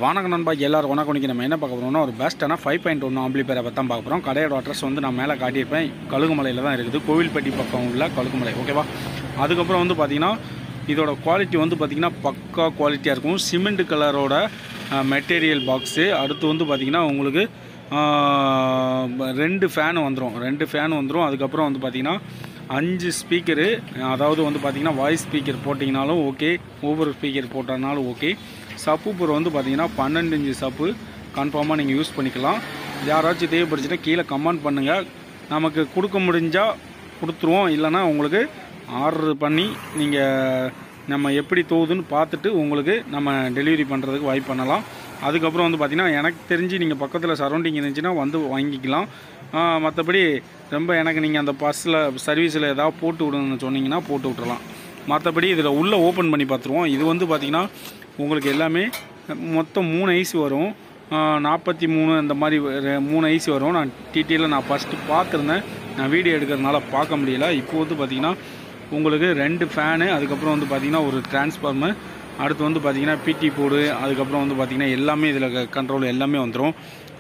வணக்கம் நண்பா எல்லாரும் வணக்கம். நம்ம என்ன பார்க்க போகிறோம்னா ஒரு பெஸ்ட்டான 5.1 ஆம்பிளிஃபையரை பற்றி தான் பார்க்க போகிறோம். கடையோட அட்ரஸ் வந்து நான் மேலே காட்டியிருப்பேன். கழுகுமலையில் தான் இருக்குது, கோவில்பட்டி பக்கம் உள்ள கழுகுமலை. ஓகேவா? அதுக்கப்புறம் வந்து பார்த்திங்கன்னா இதோட குவாலிட்டி வந்து பார்த்திங்கன்னா பக்கா குவாலிட்டியாக இருக்கும். சிமெண்ட் கலரோட மெட்டீரியல் பாக்ஸு. அடுத்து வந்து பார்த்திங்கன்னா உங்களுக்கு 2 ஃபேனு வந்துடும். அதுக்கப்புறம் வந்து பார்த்திங்கன்னா 5 ஸ்பீக்கரு, அதாவது வந்து பார்த்திங்கன்னா வாய்ஸ் ஸ்பீக்கர் போட்டிங்கனாலும் ஓகே, ஒவ்வொரு ஸ்பீக்கர் போட்டனாலும் ஓகே. சப்பூப்பர் வந்து பார்த்திங்கன்னா 12 இன்ச்சு சப்பு கன்ஃபார்மாக நீங்கள் யூஸ் பண்ணிக்கலாம். யாராச்சும் தேவைப்படுச்சுன்னா கீழே கமெண்ட் பண்ணுங்கள், நமக்கு கொடுக்க முடிஞ்சால் கொடுத்துருவோம். இல்லைனா உங்களுக்கு ஆர்டர் பண்ணி நீங்கள் நம்ம எப்படி தோகுதுன்னு பார்த்துட்டு உங்களுக்கு நம்ம டெலிவரி பண்ணுறதுக்கு வாய்ப்பு பண்ணலாம். அதுக்கப்புறம் வந்து பார்த்திங்கன்னா எனக்கு தெரிஞ்சு நீங்கள் பக்கத்தில் சரௌண்டிங் இருந்துச்சுன்னா வந்து வாங்கிக்கலாம். மற்றபடி ரொம்ப எனக்கு நீங்கள் அந்த பஸ்ஸில் சர்வீஸில் ஏதாவது போட்டு விடுன்னு சொன்னீங்கன்னா போட்டு விட்டுறலாம். மற்றபடி இதில் உள்ளே ஓப்பன் பண்ணி பார்த்துருவோம். இது வந்து பார்த்திங்கன்னா உங்களுக்கு எல்லாமே மொத்தம் 3 ஐசி வரும். 43 அந்த மாதிரி 3 ஐசி வரும். நான் டீட்டெயிலாக நான் ஃபஸ்ட்டு பார்த்துருந்தேன், நான் வீடியோ எடுக்கிறதுனால பார்க்க முடியல. இப்போ வந்து பார்த்திங்கன்னா உங்களுக்கு 2 ஃபேனு, அதுக்கப்புறம் வந்து பார்த்திங்கன்னா ஒரு டிரான்ஸ்ஃபார்மர், அடுத்து வந்து பார்த்திங்கன்னா பிடி போர்டு, அதுக்கப்புறம் வந்து பார்த்திங்கன்னா எல்லாமே இதில் கண்ட்ரோல் எல்லாமே வந்துடும்.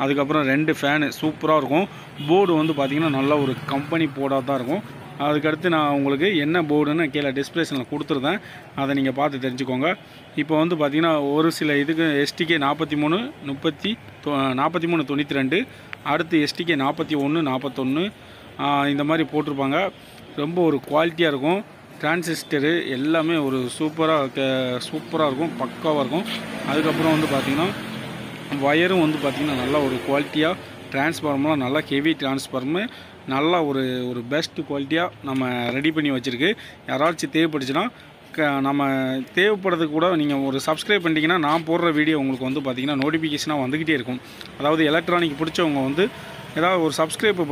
அதுக்கப்புறம் 2 ஃபேனு சூப்பராக இருக்கும். போர்டு வந்து பார்த்திங்கன்னா நல்ல ஒரு கம்பெனி போர்டாக தான் இருக்கும். அதுக்கடுத்து நான் உங்களுக்கு என்ன போர்டுன்னு கீழே டிஸ்பிளேஷனில் கொடுத்துருந்தேன், அதை நீங்கள் பார்த்து தெரிஞ்சுக்கோங்க. இப்போ வந்து பார்த்திங்கன்னா ஒரு சில இதுக்கு எஸ்டிகே 4392, அடுத்து எஸ்டிகே 4141 இந்த மாதிரி போட்டிருப்பாங்க. ரொம்ப ஒரு குவாலிட்டியாக இருக்கும். டிரான்சிஸ்டரு எல்லாமே ஒரு சூப்பராக இருக்கும், பக்காவாக இருக்கும். அதுக்கப்புறம் வந்து பார்த்திங்கன்னா வயரும் வந்து பார்த்திங்கன்னா நல்லா ஒரு குவாலிட்டியாக, டிரான்ஸ்ஃபார்மர்லாம் நல்லா ஹெவி டிரான்ஸ்ஃபார்மர், நல்லா ஒரு பெஸ்ட் குவாலிட்டியாக நம்ம ரெடி பண்ணி வச்சுருக்கு. யாராச்சும் தேவைப்படுச்சுன்னா நம்ம தேவைப்படுறதுக்கு கூட நீங்கள் ஒரு சப்ஸ்கிரைப் பண்ணிட்டீங்கன்னா நான் போடுற வீடியோ உங்களுக்கு வந்து பார்த்திங்கன்னா நோட்டிஃபிகேஷனாக வந்துக்கிட்டே இருக்கும். அதாவது எலக்ட்ரானிக் பிடிச்சவங்க வந்து ஏதாவது ஒரு சப்ஸ்கிரைப்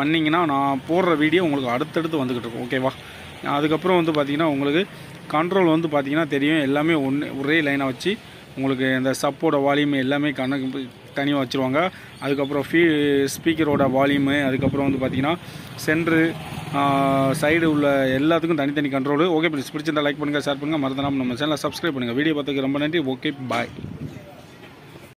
பண்ணிங்கன்னா நான் போடுற வீடியோ உங்களுக்கு அடுத்தடுத்து வந்துக்கிட்டு இருக்கும். ஓகேவா? அதுக்கப்புறம் வந்து பார்த்திங்கன்னா உங்களுக்கு கண்ட்ரோல் வந்து பார்த்திங்கன்னா தெரியும், எல்லாமே ஒரே லைனாக வச்சு உங்களுக்கு இந்த சப்போட வால்யூம் எல்லாமே கணக்கு தனியாக வச்சுருவாங்க. அதுக்கப்புறம் ஸ்பீக்கரோட வால்யூமு, அதுக்கப்புறம் வந்து பார்த்திங்கன்னா சென்ட்ரு சைடு உள்ள எல்லாத்துக்கும் தனித்தனி கண்ட்ரோலு. ஓகே, பிடிச்சிருந்தால் லைக் பண்ணுங்கள், ஷேர் பண்ணுங்கள், மறந்துடாமல் நம்ம சேனலை சப்ஸ்கிரைப் பண்ணுங்கள். வீடியோ பார்த்துக்கு ரொம்ப நன்றி. ஓகே, பாய்.